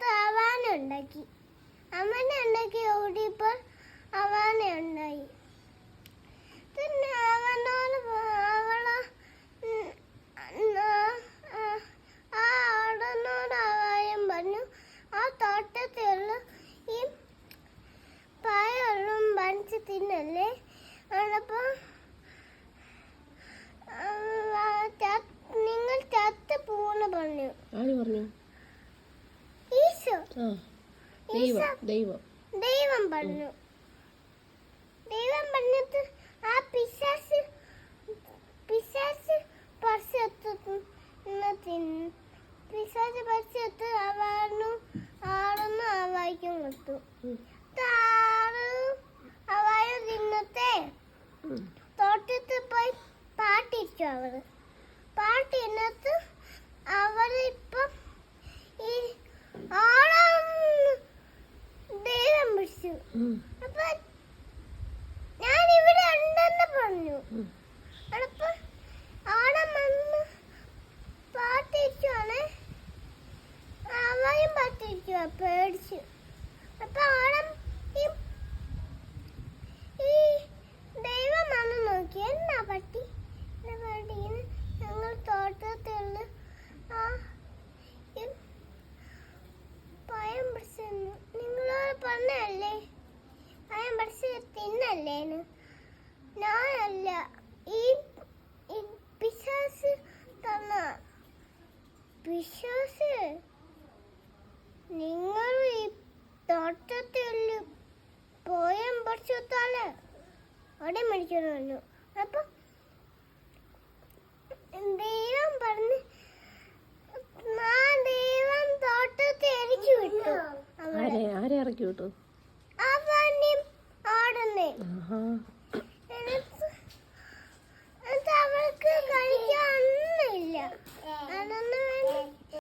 തോട്ടത്ത് ആവാന ഉണ്ടാക്കി. അമ്മനെ ഉണ്ടാക്കി ഓടിയപ്പോൾ ആവാന ഉണ്ടായി. പിന്നെ അവള് ആ ആടനോട് ആവാനും പറഞ്ഞു, ആ തോട്ടത്തിലുള്ള ഈ പഴം പറിച്ച് തിന്നല്ലേ. അപ്പോൾ നിങ്ങൾ ചത്ത് പൂന്ന് പറഞ്ഞു. ആര് പറഞ്ഞു? ഈശോ. ദൈവം പറഞ്ഞു. ദൈവം പറഞ്ഞിട്ട് ആ പിശാച് പറിച്ചെടുത്ത് ആടൊന്നും ആവായിക്കും കൊടുത്തു. ആവായോ തിന്നത്തെ തോട്ടത്തിൽ പോയി പാട്ടിച്ചു. പാട്ടിനകത്ത് അവരിപ്പം ഈ ആടം ദൈവം പിടിച്ചു. അപ്പൊ ഞാൻ ഇവിടെ ഉണ്ടെന്ന് പറഞ്ഞു. അപ്പൊ ആടം വന്ന് പാട്ടിച്ചാണ്, അവയും പാട്ടിച്ചു. പേടിച്ചു. അപ്പൊ ആടം ഈ ദൈവം വന്ന് നോക്കി, എന്നാ പട്ടി ഞങ്ങൾ തോട്ടത്തിലുള്ള പഴം പിടിച്ചെന്നു നിങ്ങളോട് പറഞ്ഞല്ലേ, പഴം പിടിച്ച് തിന്നല്ലേന്ന്. ഞാനല്ല, ഈ പിശാച് തന്ന പിശാച്. നിങ്ങൾ ഈ തോട്ടത്തിൽ പഴം പറിച്ചാല് അവിടെ മേടിക്കണമല്ലോ. അപ്പൊ ദൈവം പറഞ്ഞ് ദൈവം തോട്ടത്തിൽ ഇറക്കി വിട്ടു. ആരെ ഇറക്കി വിട്ടു? അവനും ആടുന്നേ. ആഹാ.